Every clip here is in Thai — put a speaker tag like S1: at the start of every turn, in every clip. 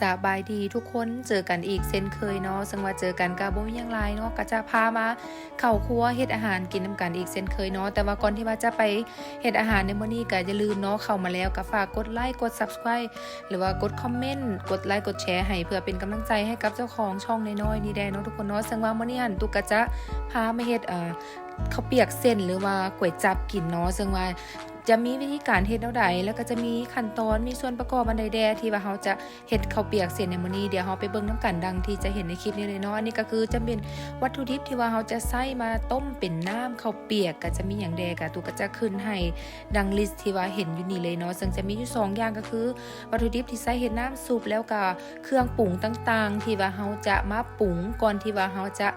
S1: สบายดีทุกคนเจอกันอีกเช่นเคยเนาะซึ่งว่าเจอกันกับบ่มีหยังหลายเนาะก็จะพามาเข้าครัวเฮ็ดอาหารกินนํกันอีกเช่นเคยเนาะแต่ว่าก่อนที่ว่าจะไปเฮ็ดอาหารในมื้อนี้ก็อย่าลืมเนาะเข้ามาแล้วก็ฝากกดไลค์กด Subscribe หรือว่ากดคอมเมนต์กดไลค์กดแชร์ให้เพื่อเป็นกำลังใจให้กับเจ้าของช่องน้อยๆนี่แดเนาะทุกคนเนาะซึ่งว่ามื้อนี้ตุกก็จะพามาเฮ็ดข้าวเปียกเส้นหรือว่าก๋วยจั๊บกินเนาะซึ่งว่าจะมีวิธีการเฮ็ดแนวใดแล้วก็จะมีขั้นตอนมีส่วนประกอบอันใดแดที่ว่าเราจะเฮ็ดข้าวเปียกเส้นในมื้อนี้เดี๋ยวเราไปเบิ่งนํกันดังที่จะเห็นในคลิปนี้เลยเนาะอันนี้ก็คือจะเป็นวัตถุดิบที่ว่าเราจะใช้มาต้มเป็นน้ำข้าวเปียกก็จะมีหยังแดก็ตุก็จะขึ้นให้ดังลิสต์ที่ว่าเห็นอยู่นี่เลยเนาะซึ่งจะมีอยู่2อย่างก็คือวัตถุดิบที่ใช้เฮ็ดน้ำซุปแล้วก็เครื่องปรุงต่างๆที่ว่าเราจะมาปรุงก่อนที่ว่าเราจะ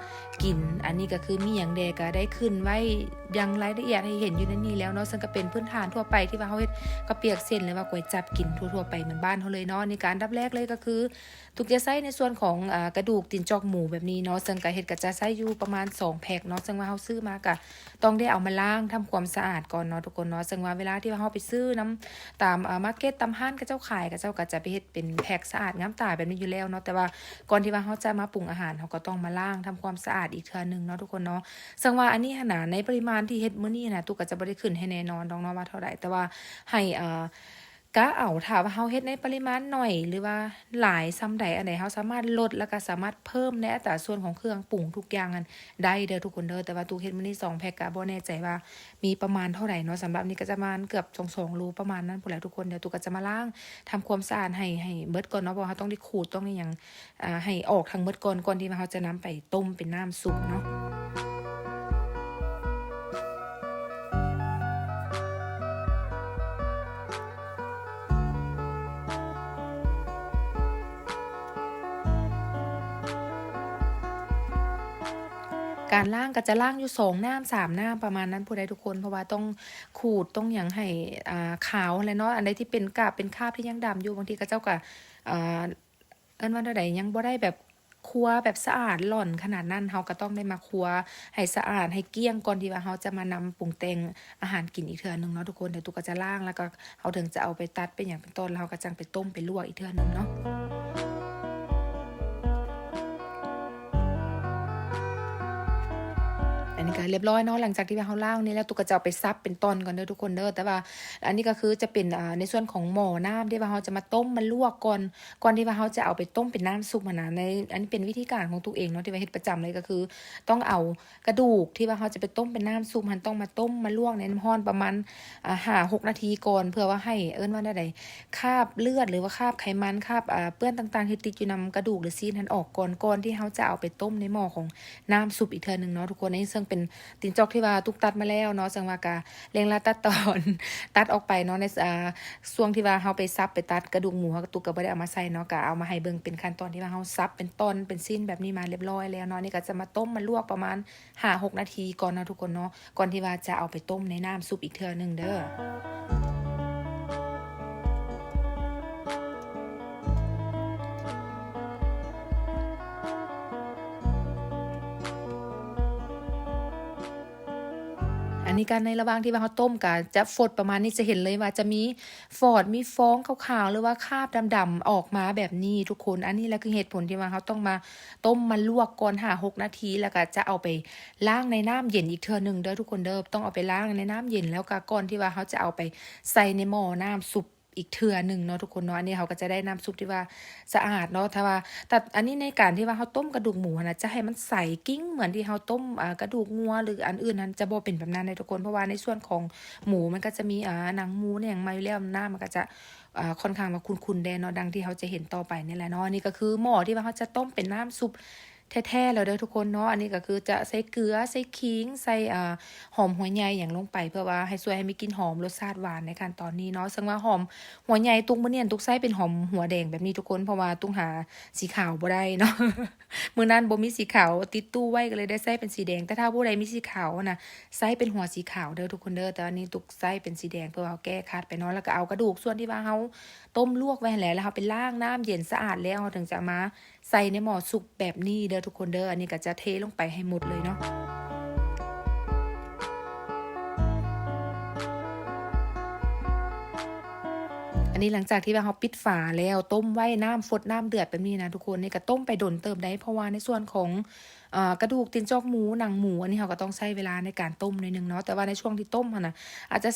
S1: กินอันนี้ก็คือมีหยังแดก็ได้ขึ้นไว้อย่างรายละเอียดให้เห็นอยู่ในนี้แล้วเนาะซึ่งก็เป็นพื้นฐานทั่วไปที่ว่าเฮาเฮ็ดข้าวเปียกเส้นหรือว่าก๋วยจั๊บกินทั่วๆไปเหมือนบ้านเฮาเลยเนาะในการอันดับแรกเลยก็คือทุกจะใช้ในส่วนของกระดูกตีนจอกหมูแบบนี้เนาะซึ่งก็เฮ็ดก็จะใช้อยู่ประมาณ2แพ็คเนาะซึ่งว่าเฮาซื้อมาก็ต้องได้เอามาล้างทำความสะอาดก่อนเนาะทุกคนเนาะซึ่งว่าเวลาที่ว่าเฮาไปซื้อน้ำตามมาร์เก็ตตามห้างเขาเจ้าขายเขาเจ้าก็จะไปเฮ็ดเป็นแพ็คสะอาดงามตาแบบนี้อยู่แล้วเนาะแต่ว่าก่อนที่ว่าเฮาจะมาปรุงอาหารเฮาก็ต้องมาล้างทำความสะอาดอีกเทื่อนึงเนาะทุกคนเนาะซึ่งว่าอันนี้หั้นน่ะในปริมาณที่เฮ็ดมื้อนี้น่ะตุกก็จะบ่ได้ขึ้นให้แน่นอนดอกเนาะว่าเท่าใดแต่ว่าให้กะเอาถ้าว่าเฮาเฮ็ดในปริมาณน้อยหรือว่าหลายส่ำใดอันใดเฮาสามารถลดแล้วก็สามารถเพิ่มในอัตราส่วนของเครื่องปรุงทุกอย่างนั้นได้เด้อทุกคนเด้อแต่ว่าตุกเฮ็ดมื้อนี้2แพ็คก็บ่แน่ใจว่ามีประมาณเท่าใดเนาะสำหรับนี้ก็จะประมาณเกือบ2โลประมาณนั้นพู้นแหละทุกคนเดี๋ยวตุกก็จะมาล้างทำความสะอาดให้เบิดก่อนเนาะเพราะว่าเฮาต้องได้ขูดต้องได้หยังให้ออกทั้งเบิดก่อนที่ว่าเฮาจะนำไปต้มเป็นน้ำซุปเนาะ การล่างก็จะล่างอยู่2น้ำ3น้ำประมาณนั้นผู้ใดทุกคนเพราะว่าต้องขูดต้องหยังให้ขาวหั้นแหละเนาะอันใดที่เป็นกาบเป็นคราบที่ยังดำอยู่บางทีเขาเจ้าก็อ่าเอิ้นว่าแนวใดยังบ่ได้แบบคั่วแบบสะอาดหล่อนขนาดนั้นเราก็ต้องได้มาคั่วให้สะอาดให้เกลี้ยงก่อนที่ว่าเราจะมานำปรุงแต่งอาหารกินอีกเทื่อหนึ่งเนาะทุกคนเดี๋ยวตุกก็จะล่างแล้วก็เราถึงจะเอาไปตัดเป็นหยังเป็นต้นแล้วเราก็จังไปต้มไปลวกอีกเทื่อหนึ่งเนาะ อันนี้ก็เรียบร้อยเนาะหลังจากที่ว่าเฮาล้างนี่แล้วตุกก็จะเอาไปซับเป็นตอนก่อนเด้อทุกคนเด้อแต่ว่าอันนี้ก็คือจะเป็นในส่วนของหม้อน้ำที่ว่าเฮาจะมาต้มมาลวกก่อนที่ว่าเฮาจะเอาไปต้มเป็นน้ำซุปอะนะในอันนี้เป็นวิธีการของตุกเองเนาะที่ว่าเฮ็ดประจำเลยก็คือต้องเอากระดูกที่ว่าเฮาจะไปต้มเป็นน้ำซุปหั้นต้องมาต้มมาลวกในน้ำร้อนประมาณ5-6นาทีก่อนเพื่อว่าให้เอิ้นว่าแนวใดคราบเลือดหรือว่าคราบไขมันคราบเปื้อนต่างๆที่ติดอยู่นำกระดูกหรือซีนหั้นออกก่อนที่เฮาจะเอาไปต้มในหม้อของน้ำซุปอีกเทื่อหนึ่งเนาะทุกคนอันนี้ซึ่งเป็นตีนจอกที่ว่าตุกตัดมาแล้วเนาะซึ่งว่าก็เร่งรัดตัดตอนตัดออกไปเนาะในช่วงที่ว่าเฮาไปซับไปตัดกระดูกหมูตุกก็บ่ได้เอามาใส่เนาะก็เอามาให้เบิ่งเป็นขั้นตอนที่ว่าเฮาซับเป็นตอนเป็นชิ้นแบบนี้มาเรียบร้อยแล้วเนาะนี่ก็จะมาต้มมาลวกประมาณ5-6นาทีก่อนเนาะทุกคนเนาะก่อนที่ว่าจะเอาไปต้มในน้ำซุปอีกเทื่อหนึ่งเด้อ อันนี้การในระหว่างที่ว่าเขาต้มก็จะฝดประมาณนี้จะเห็นเลยว่าจะมีฟอดมีฟองขาวๆหรือว่าคราบดำๆออกมาแบบนี้ทุกคนอันนี้แหละคือเหตุผลที่ว่าเขาต้องมาต้มมาลวกก่อน5-6นาทีแล้วก็จะเอาไปล้างในน้ำเย็นอีกเทื่อหนึ่งเด้อทุกคนเด้อต้องเอาไปล้างในน้ำเย็นแล้วก็ก่อนที่ว่าเขาจะเอาไปใส่ในหม้อน้ำซุปอีกเทื่อหนึ่งเนาะทุกคนเนาะอันนี้เขาก็จะได้น้ำซุปที่ว่าสะอาดเนาะถ้าว่าแต่อันนี้ในการที่ว่าเขาต้มกระดูกหมูนะจะให้มันใสกิ้งเหมือนที่เขาต้มกระดูกงัวหรืออันอื่นนั้นจะบ่เป็นแบบนั้นเลยทุกคนเพราะว่าในส่วนของหมูมันก็จะมีหนังหมูเนี่ยอย่างมาอยู่แล้วหน้ามันก็จะค่อนข้างว่าขุ่นๆแดงเนาะดังที่เขาจะเห็นต่อไปนี่แหละเนาะนี่ก็คือหม้อที่ว่าเขาจะต้มเป็นน้ำซุปแท้ๆแล้วเด้อทุกคนเนาะอันนี้ก็คือจะใส่เกลือใส่ขิงใส่หอมหัวใหญ่อย่างลงไปเพื่อว่าให้ช่วยให้มีกลิ่นหอมรสชาติหวานในขั้นตอนนี้เนาะซึ่งว่าหอมหัวใหญ่ตุงมื้อนี้ตุกใส่เป็นหอมหัวแดงแบบนี้ทุกคนเพราะว่าตุงหาสีขาวบ่ได้เนาะ มื้อนั้นบ่มีสีขาวติดตู้ไว้ก็เลยได้ใส่เป็นสีแดงแต่ถ้าผู้ใดมีสีขาวน่ะใส่เป็นหัวสีขาวเด้อทุกคนเด้อแต่อันนี้ตุกใส่เป็นสีแดงเพื่อเอาแก้คัดไปเนาะแล้วก็เอากระดูกส่วนที่ว่าเฮาต้มลวกไว้หั่นแหละแล้วเฮาไปล้างน้ำเย็นสะอาดแล้วเราถึงจะมาใส่ในหม้อสุกแบบนี้เด้อทุกคนเด้ออันนี้ก็จะเทลงไปให้หมดเลยเนาะ ห อันนี้หลังจากที่ว่าเราปิดฝาแล้วต้มไว้น้ำฟดน้ำเดือดแบบนี้นะทุกคนนี่ก็ต้มไปดนเติมได้เพราะว่าในส่วนของกระดูกตีนจอกหมูหนังหมูอันนี้เราก็ต้องใช้เวลาในการต้มหน่อยนึงเนาะแต่ว่าในช่วงที่ต้มน่ะอาจจะ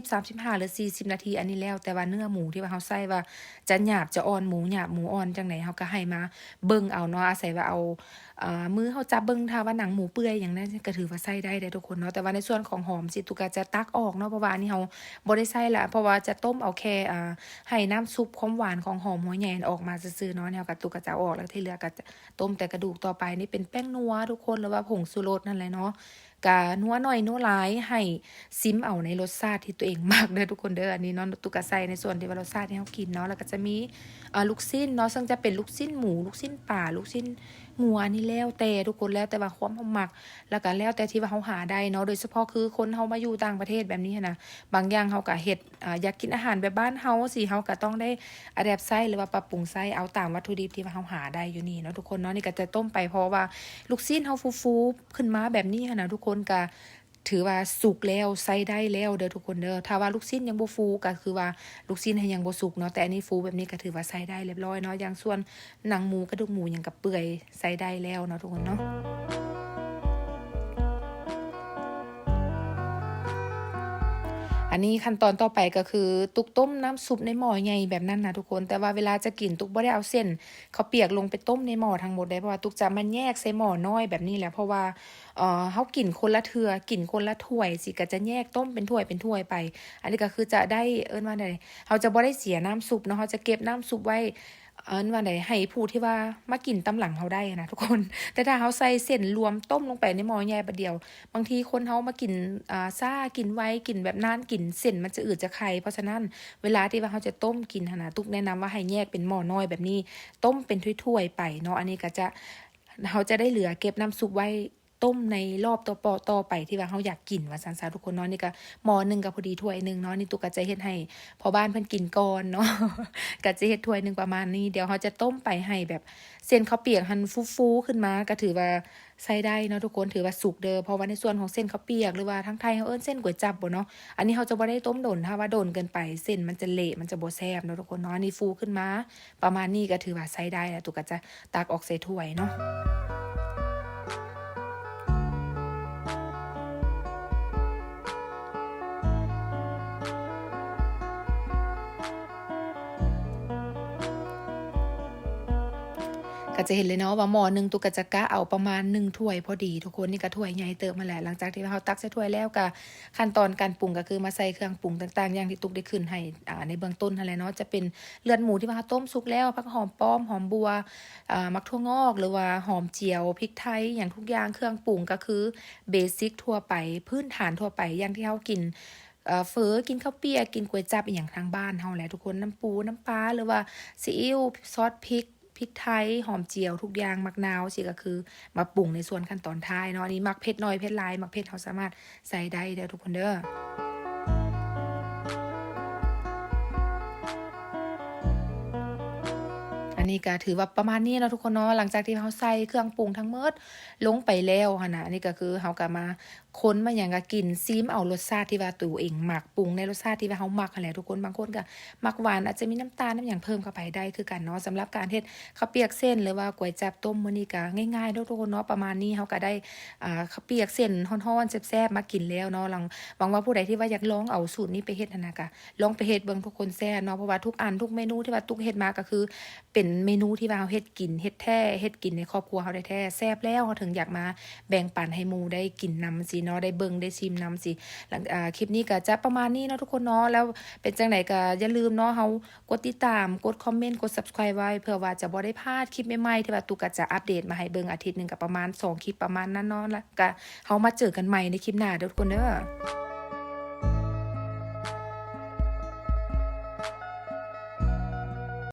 S1: 30-35หรือ40นาทีอันนี้แล้วแต่ว่าเนื้อหมูที่ว่าเราใส่ว่าจะหยาบจะอ่อนหมูหยาบหมูอ่อนจังไหนเราก็ให้มาเบิ่งเอาเนาะอาศัยว่าเอามือเราจับเบิ่งถ้าว่าหนังหมูเปื่อยอย่างนั้นก็ถือว่าใส่ได้ทุกคนเนาะแต่ว่าในส่วนของหอมสิตุกก็จะตักออกเนาะเพราะว่าอันนี้เราบ่ได้ใส่ละเพราะว่าจะต้มเอาแค่ให้น้ำซุปความหวานของหอมหัวใหญ่ออกมาซื่อๆเนาะแนวกับตุกก็จะออกแล้วที่เหลือก็จะต้มแต่กระดูกต่อไปนี่เป็นแป้งนัวทุกคนหรือว่าผงชูรสนั่นแหละเนาะกะนัวหน่อยนัวหลายให้ซิมเอาในรสชาติที่ตัวเองมักเด้อทุกคนเด้ออันนี้เนาะตุกก็ใส่ในส่วนที่ว่ารสชาติที่เฮากินเนาะแล้วก็จะมีลูกชิ้นเนาะซึ่งจะเป็นลูกชิ้นหมูลูกชิ้นปลาลูกชิ้นงัวนี่แล้วแต่ทุกคนแล้วแต่ว่าความเฮามักแล้วก็แล้วแต่ที่ว่าเฮาหาได้เนาะโดยเฉพาะคือคนเฮามาอยู่ต่างประเทศแบบนี้นะบางอย่างเฮาก็เฮ็ดอยากกินอาหารแบบบ้านเฮาสิเฮาก็ต้องได้อะแดปต์ไส้หรือว่าปรับปรุงไส้เอาตามวัตถุดิบที่ว่าเฮาหาได้อยู่นี่เนาะทุกคนเนาะนี่ก็จะต้มไปเพราะว่าลูกชิ้นเฮาฟูๆขึ้นมาแบบนี้นะทุกคนก็ถือว่าสุกแล้วใส่ได้แล้วเด้อทุกคนเด้อถ้าว่าลูกชิ้นยังบ่ฟูก็คือว่าลูกชิ้นยังบ่สุกเนาะแต่อันนี้ฟูแบบนี้ก็ถือว่าใส่ได้เรียบร้อยเนาะอย่างส่วนหนังหมูกระดูกหมูยังกับเปื่อยใส่ได้แล้วเนาะทุกคนเนาะ อันนี้ขั้นตอนต่อไปก็คือตุกต้มน้ำซุปในหม้อใหญ่แบบนั้นนะทุกคนแต่ว่าเวลาจะกินตุกบ่ได้เอาเส้นข้าวเปียกลงไปต้มในหม้อทั้งหมดได้เพราะว่าตุกจะมันแยกใส่หม้อน้อยแบบนี้แหละเพราะว่าเฮากินคนละเทื่อกินคนละถ้วยสิก็จะแยกต้มเป็นถ้วยเป็นถ้วยไปอันนี้ก็คือจะได้ว่าไดเฮาจะบ่ได้เสียน้ำซุปเนาะเฮาจะเก็บน้ำซุปไว้ว่าไดให้ผู้ที่ว่ามากินตำหลังเฮาได้นะทุกคนแต่ถ้าเฮาใส่เส้นรวมต้มลงไปในหม้อใหญ่ประเดียวบางทีคนเฮามากินซ่ากินไว้กินแบบนานกินเส้นมันจะอืดจะไข่เพราะฉะนั้นเวลาที่ว่าเฮาจะต้มกินหั่นน่ะตุกแนะนำว่าให้แยกเป็นหม้อน้อยแบบนี้ต้มเป็นถ้วยๆไปเนาะอันนี้ก็จะเฮาจะได้เหลือเก็บน้ำซุปไว้ต้มในรอบต่อไปที่ว่าเฮาอยากกินว่าซั่นซะทุกคนเนาะนี่ก็หม้อนึงก็พอดีถ้วยนึงเนาะนี่ตุกก็จะเฮ็ดให้พ่อบ้านเพิ่นกินก่อนเนาะ ก็จะเฮ็ดถ้วยนึงประมาณนี้เดี๋ยวเฮาจะต้มไปให้แบบเส้นข้าวเปียกหันฟูๆขึ้นมาก็ถือว่าใช้ได้เนาะทุกคนถือว่าสุกเด้อเพราะว่าในส่วนของเส้นข้าวเปียกหรือว่าทางไทยเฮาเส้นก๋วยจั๊บบ่เนาะอันนี้เฮาจะบ่ได้ต้มโดนถ้าว่าโดนเกินไปเส้นมันจะเละมันจะบ่แซ่บเนาะทุกคนเนาะอันนี้ฟูขึ้นมาประมาณนี้ก็ถือว่าใช้ได้แล้วตุกก็จะตักออกใส่ถ้วยเนาะ ก็จะเห็นเลยเนาะว่าหม้อหนึ่งตุกกะจะกะเอาประมาณ1ถ้วยพอดีทุกคนนี่ก็ถ้วยใหญ่เติบมาแหละหลังจากที่เราตักใส่ถ้วยแล้วก็ขั้นตอนการปรุงก็คือมาใส่เครื่องปรุงต่างๆอย่างที่ตุกได้ขึ้นให้ในเบื้องต้นนั่นแหละเนาะจะเป็นเลือดหมูที่ว่าต้มสุกแล้วผักหอมป้อมหอมบัวมักถั่วงอกหรือว่าหอมเจียวพริกไทยอย่างทุกอย่างเครื่องปรุงก็คือเบสิกทั่วไปพื้นฐานทั่วไปอย่างที่เฮากินเฝอกินข้าวเปียกกินก๋วยจั๊บอหย่างทางบ้านเฮาแหละทุกคนน้ำปูน้ำปลาหรือว่าซีอิ๊วซอสพริกไทยหอมเจียวทุกอย่างมักนาวสิก็คือมาปรุงในส่วนขั้นตอนท้ายเนาะอันนี้มักเผ็ดน้อยเผ็ดหลายมักเผ็ดเราสามารถใส่ได้เด้อทุกคนเด้อ อันนี้ก็ถือว่าประมาณนี้เนาะทุกคนเนาะหลังจากที่เราใส่เครื่องปรุงทั้งหมดลงไปแล้วหั่นน่ะอันนี้ก็คือเราก็มาคนมาหยังก็กินซิมเอารสชาติที่ว่าตัวเองมักปรุงในรสชาติที่ว่าเรามักนั่นแหละทุกคนบางคนก็มักหวานอาจจะมีน้ำตาลน้ำหยังเพิ่มเข้าไปได้คือกันเนาะสำหรับการเฮ็ดข้าวเปียกเส้นหรือว่าก๋วยจั๊บต้มมื้อนี้ก็ง่ายๆเนาะทุกคนเนาะประมาณนี้เราก็ได้ข้าวเปียกเส้นร้อนๆแซ่บๆมากินแล้วเนาะหวังว่าผู้ใดที่ว่าอยากลองเอาสูตรนี้ไปเฮ็ดหั่นน่ะก็ลองไปเฮ็ดเบิ่งทุกคนแซ่บเนาะเพราะว่าทุกอันทุกเมนูที่ว่าตุกเฮ็ดมาก็คือเป็นเมนูที่ว่าเราเฮ็ดกินเฮ็ดแท้เฮ็ดกินในครอบครัวเราได้แท้แซ่บแล้วเราถึงอยากมาแบ่งปันให้หมู่ได้กินนำสิเนาะได้เบิ่งได้ชิมนำสิหลังคลิปนี้ก็จะประมาณนี้เนาะทุกคนเนาะแล้วเป็นจังไดก็อย่าลืมเนาะเฮากดติดตามกดคอมเมนต์กด Subscribe ไว้เพื่อว่าจะบ่ได้พลาดคลิปใหม่ๆที่ว่าตุกก็จะอัปเดตมาให้เบิ่งอาทิตย์หนึงก็ประมาณ2คลิปประมาณนั้นเนาะแล้วก็เฮามาเจอกันใหม่ในคลิปหน้าเด้อทุกคนเด้อ